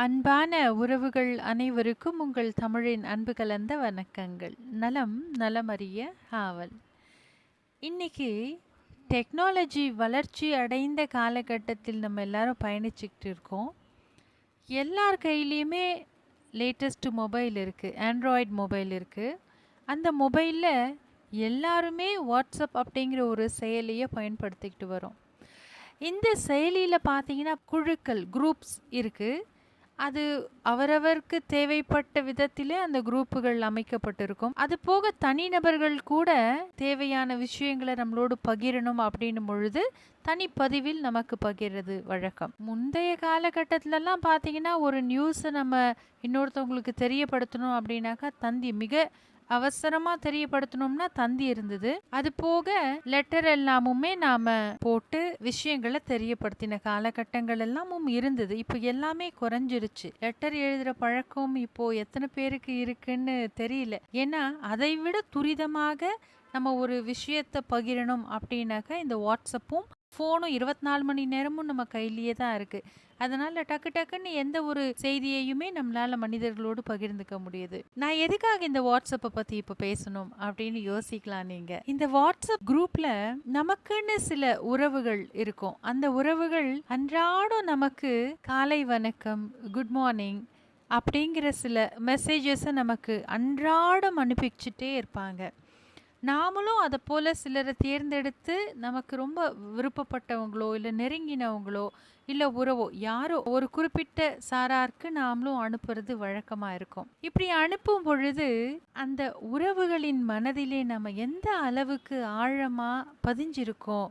அன்பான உறவுகள் அனைவருக்கும் உங்கள் தமிழின் அன்பு கலந்த வணக்கங்கள். நலம் நலமறிய ஆவல். இன்னைக்கு டெக்னாலஜி வளர்ச்சி அடைந்த காலகட்டத்தில் நம்ம எல்லாரும் பயணிச்சுக்கிட்டு இருக்கோம். எல்லார் கையிலையுமே லேட்டஸ்ட் மொபைல் இருக்குது, ஆண்ட்ராய்டு மொபைல் இருக்குது. அந்த மொபைலில் எல்லாருமே வாட்ஸ்அப் அப்படிங்கிற ஒரு செயலியை பயன்படுத்திக்கிட்டு வரோம். இந்த செயலியில் பார்த்தீங்கன்னா குழுக்கள், குரூப்ஸ் இருக்குது. அது அவரவருக்கு தேவைப்பட்ட விதத்திலே அந்த குரூப்புகள் அமைக்கப்பட்டிருக்கும். அது போக தனிநபர்கள் கூட தேவையான விஷயங்களை நம்மளோடு பகிரணும் அப்படின்னும் பொழுது தனிப்பதிவில் நமக்கு பகிர்றது வழக்கம். முந்தைய காலகட்டத்திலலாம் பார்த்தீங்கன்னா ஒரு நியூஸை நம்ம இன்னொருத்தவங்களுக்கு தெரியப்படுத்தணும் அப்படின்னாக்கா தந்தி மிக அவசரமாக தெரியப்படுத்தணும்னா தந்தி இருந்தது. அது போக லெட்டர் எல்லாமுமே நாம போட்டு விஷயங்களை தெரியப்படுத்தின காலகட்டங்கள் எல்லாமும் இருந்தது. இப்போ எல்லாமே குறைஞ்சிருச்சு. லெட்டர் எழுதுற பழக்கம் இப்போ எத்தனை பேருக்கு இருக்குன்னு தெரியல. ஏன்னா அதை விட துரிதமாக நம்ம ஒரு விஷயத்தை பகிரணும் அப்படின்னாக்கா இந்த வாட்ஸ்அப்பும் ஃபோனும் 24 மணி நேரமும் நம்ம கையிலேயே தான் இருக்குது. அதனால் டக்கு டக்குன்னு எந்த ஒரு செய்தியையுமே நம்மளால் மனிதர்களோடு பகிர்ந்துக்க முடியுது. நான் எதுக்காக இந்த வாட்ஸ்அப்பை பற்றி இப்போ பேசணும் அப்படின்னு யோசிக்கலாம். நீங்கள் இந்த வாட்ஸ்அப் குரூப்பில் நமக்குன்னு சில உறவுகள் இருக்கும். அந்த உறவுகள் அன்றாடம் நமக்கு காலை வணக்கம், குட் மார்னிங் அப்படிங்கிற சில மெசேஜஸை நமக்கு அன்றாடம் அனுப்பிச்சுட்டே இருப்பாங்க. நாமளும் அதை போல் சிலரை தேர்ந்தெடுத்து நமக்கு ரொம்ப விருப்பப்பட்டவங்களோ இல்லை நெருங்கினவங்களோ இல்லை உறவோ யாரோ ஒரு குறிப்பிட்ட சாராருக்கு நாமளும் அனுப்புறது வழக்கமாக இருக்கும். இப்படி அனுப்பும் பொழுது அந்த உறவுகளின் மனதிலே நம்ம எந்த அளவுக்கு ஆழமாக பதிஞ்சிருக்கோம்,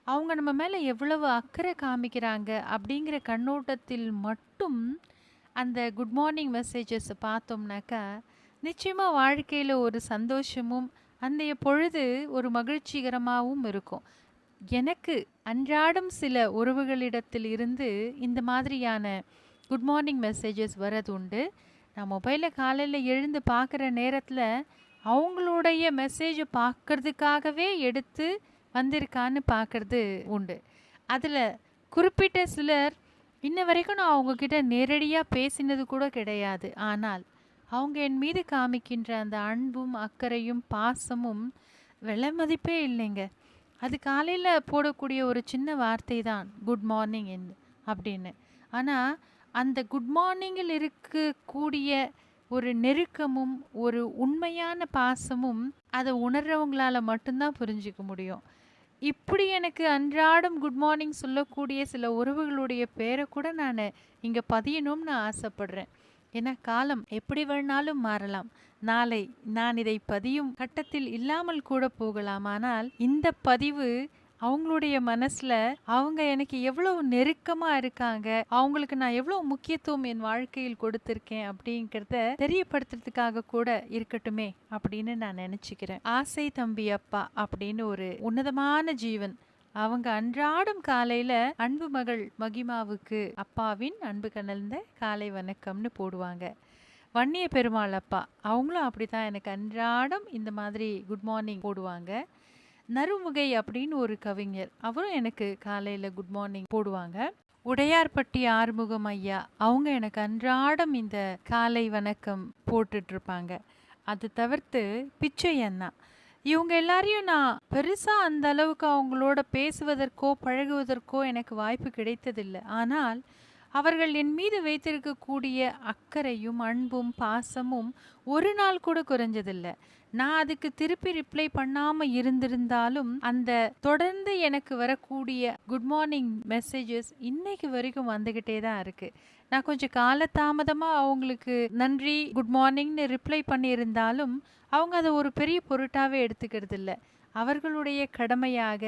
அவங்க நம்ம மேலே எவ்வளவு அக்கறை காமிக்கிறாங்க அப்படிங்கிற கண்ணோட்டத்தில் மட்டும் அந்த குட் மார்னிங் மெசேஜஸை பார்த்தோம்னாக்கா நிச்சயமாக வாழ்க்கையில் ஒரு சந்தோஷமும் அன்றைய பொழுது ஒரு மகிழ்ச்சிகரமாகவும் இருக்கும். எனக்கு அன்றாடம் சில உறவுகளிடத்தில் இருந்து இந்த மாதிரியான குட் மார்னிங் மெசேஜஸ் வரது உண்டு. நான் மொபைலில் காலையில் எழுந்து பார்க்குற நேரத்தில் அவங்களுடைய மெசேஜை பார்க்கறதுக்காகவே எடுத்து வந்திருக்கான்னு பார்க்கறது உண்டு. அதில் குறிப்பிட்ட சிலர் இன்ன வரைக்கும் நான் அவங்கக்கிட்ட நேரடியாக பேசினது கூட கிடையாது. ஆனால் அவங்க என் மீது காமிக்கின்ற அந்த அன்பும் அக்கறையும் பாசமும் விலை மதிப்பே இல்லைங்க. அது காலையில் போடக்கூடிய ஒரு சின்ன வார்த்தை தான் குட் மார்னிங் அப்படின்னு. ஆனால் அந்த குட் மார்னிங்கில் இருக்கக்கூடிய ஒரு நெருக்கமும் ஒரு உண்மையான பாசமும் அதை உணர்றவங்களால மட்டும்தான் புரிஞ்சிக்க முடியும். இப்படி எனக்கு அன்றாடம் குட் மார்னிங் சொல்லக்கூடிய சில உறவுகளுடைய பேரை கூட நான் இங்கே பதியணும்னு ஆசைப்படுறேன். ஏன்னா காலம் எப்படி வேணாலும் மாறலாம். நாளை நான் இதை பதியும் கட்டத்தில் இல்லாமல் கூட போகலாம். ஆனால் இந்த பதிவு அவங்களுடைய மனசில் அவங்க எனக்கு எவ்வளவு நெருக்கமாக இருக்காங்க, அவங்களுக்கு நான் எவ்வளோ முக்கியத்துவம் என் வாழ்க்கையில் கொடுத்துருக்கேன் அப்படிங்கிறத தெரியப்படுத்துறதுக்காக கூட இருக்கட்டுமே அப்படின்னு நான் நினச்சிக்கிறேன். ஆசை தம்பி அப்பா அப்படின்னு ஒரு உன்னதமான ஜீவன். அவங்க அன்றாடம் காலையில் அன்பு மகள் மகிமாவுக்கு அப்பாவின் அன்பு கலந்த காலை வணக்கம்னு போடுவாங்க. வன்னிய பெருமாள் அப்பா அவங்களும் அப்படி தான் எனக்கு அன்றாடம் இந்த மாதிரி குட் மார்னிங் போடுவாங்க. நறுமுகை அப்படின்னு ஒரு கவிஞர், அவரும் எனக்கு காலையில் குட் மார்னிங் போடுவாங்க. உடையார்பட்டி ஆறுமுகம் ஐயா அவங்க எனக்கு அன்றாடம் இந்த காலை வணக்கம் போட்டுட்ருப்பாங்க. அது தவிர்த்து பிச்சை அண்ணா இவங்க எல்லாரையும் நான் பெருசாக அந்த அளவுக்கு அவங்களோட பேசுவதற்கோ பழகுவதற்கோ எனக்கு வாய்ப்பு கிடைத்ததில்லை. ஆனால் அவர்கள் என் மீது வைத்திருக்கக்கூடிய அக்கறையும் அன்பும் பாசமும் ஒரு நாள் கூட குறைஞ்சதில்லை. நான் அதுக்கு திருப்பி ரிப்ளை பண்ணாமல் இருந்திருந்தாலும் அந்த தொடர்ந்து எனக்கு வரக்கூடிய குட் மார்னிங் மெசேஜஸ் இன்னைக்கு வரைக்கும் வந்துக்கிட்டே தான் இருக்குது. நான் கொஞ்சம் காலதாமதமாக அவங்களுக்கு நன்றி குட் மார்னிங்னு ரிப்ளை பண்ணியிருந்தாலும் அவங்க அதை ஒரு பெரிய பொருட்டாகவே எடுத்துக்கிறது இல்லை. அவர்களுடைய கடமையாக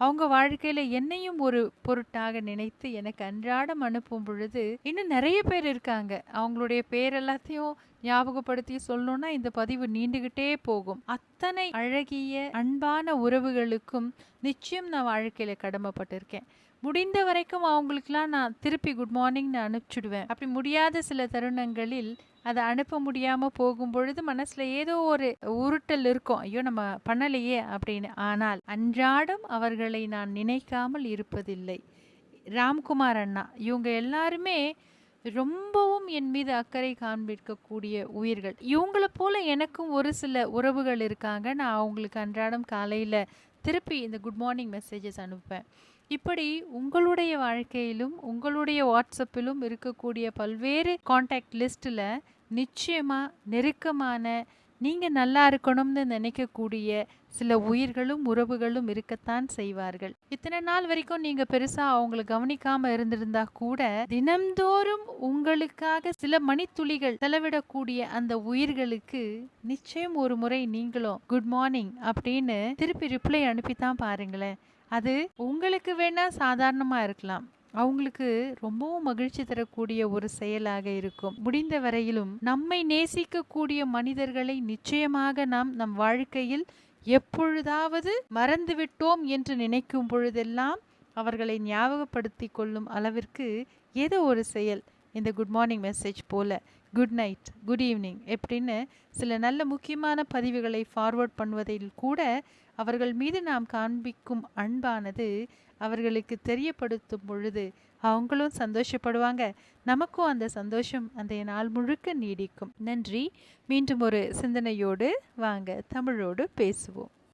அவங்க வாழ்க்கையில் என்னையும் ஒரு பொருட்டாக நினைத்து எனக்கு அன்றாடம் அனுப்பும் பொழுது இன்னும் நிறைய பேர் இருக்காங்க. அவங்களுடைய பேர் எல்லாத்தையும் ஞாபகப்படுத்தி சொல்லணும்னா இந்த பதிவு நீண்டுகிட்டே போகும். அத்தனை அழகிய அன்பான உறவுகளுக்கும் நிச்சயம் நான் வாழ்க்கையில் கடமைப்பட்டிருக்கேன். முடிந்த வரைக்கும் அவங்களுக்கெல்லாம் நான் திருப்பி குட் மார்னிங்னு அனுப்பிச்சுடுவேன். அப்படி முடியாத சில தருணங்களில் அதை அனுப்ப முடியாமல் போகும் பொழுது மனசில் ஏதோ ஒரு உருட்டல் இருக்கும், ஐயோ நம்ம பண்ணலையே அப்படின்னு. ஆனால் அன்றாடம் அவர்களை நான் நினைக்காமல் இருப்பதில்லை. ராம்குமார் அண்ணா இவங்க எல்லாருமே ரொம்பவும் என் மீது அக்கறை காண்பிக்கக்கூடிய உயிர்கள். இவங்கள போல எனக்கும் ஒரு சில உறவுகள் இருக்காங்க. நான் அவங்களுக்கு அன்றாடம் காலையில திருப்பி இந்த குட் மார்னிங் மெசேஜஸ் அனுப்புவேன். இப்படி உங்களுடைய வாழ்க்கையிலும், உங்களுடைய வாட்ஸ்அப்பிலும் இருக்கக்கூடிய பல்வேறு கான்டாக்ட் லிஸ்ட்ல நிச்சயமா நெருக்கமான, நீங்க நல்லா இருக்கணும்னு நினைக்கக்கூடிய சில உயிர்களும் உறவுகளும் இருக்கத்தான் செய்வார்கள். இத்தனை நாள் வரைக்கும் நீங்க பெருசா அவங்கள கவனிக்காம இருந்திருந்தா கூட, தினம்தோறும் உங்களுக்காக சில மணித்துளிகள் செலவிடக்கூடிய அந்த உயிர்களுக்கு நிச்சயம் ஒரு முறை நீங்களும் குட் மார்னிங் அப்படின்னு திருப்பி ரிப்ளை அனுப்பித்தான் பாருங்களேன். அது உங்களுக்கு வேணா சாதாரணமா இருக்கலாம். அவங்களுக்கு ரொம்பவும் மகிழ்ச்சி தரக்கூடிய ஒரு செயலாக இருக்கும். முடிந்த வரையிலும் நம்மை நேசிக்கக்கூடிய மனிதர்களை நிச்சயமாக நாம் நம் வாழ்க்கையில் எப்பொழுதாவது மறந்துவிட்டோம் என்று நினைக்கும் பொழுதெல்லாம் அவர்களை ஞாபகப்படுத்தி கொள்ளும் அளவிற்கு ஏதோ ஒரு செயல், இந்த குட் மார்னிங் மெசேஜ் போல, குட் நைட், குட் ஈவினிங் எப்படின்னு சில நல்ல முக்கியமான பதிவுகளை ஃபார்வர்ட் பண்ணுவதில் கூட அவர்கள் மீது நாம் காண்பிக்கும் அன்பானது அவர்களுக்கு தெரியப்படுத்தும் பொழுது அவங்களும் சந்தோஷப்படுவாங்க. நமக்கும் அந்த சந்தோஷம் அந்த நாள் முழுக்க நீடிக்கும். நன்றி. மீண்டும் ஒரு சிந்தனையோடு வாங்க தமிழோடு பேசுவோம்.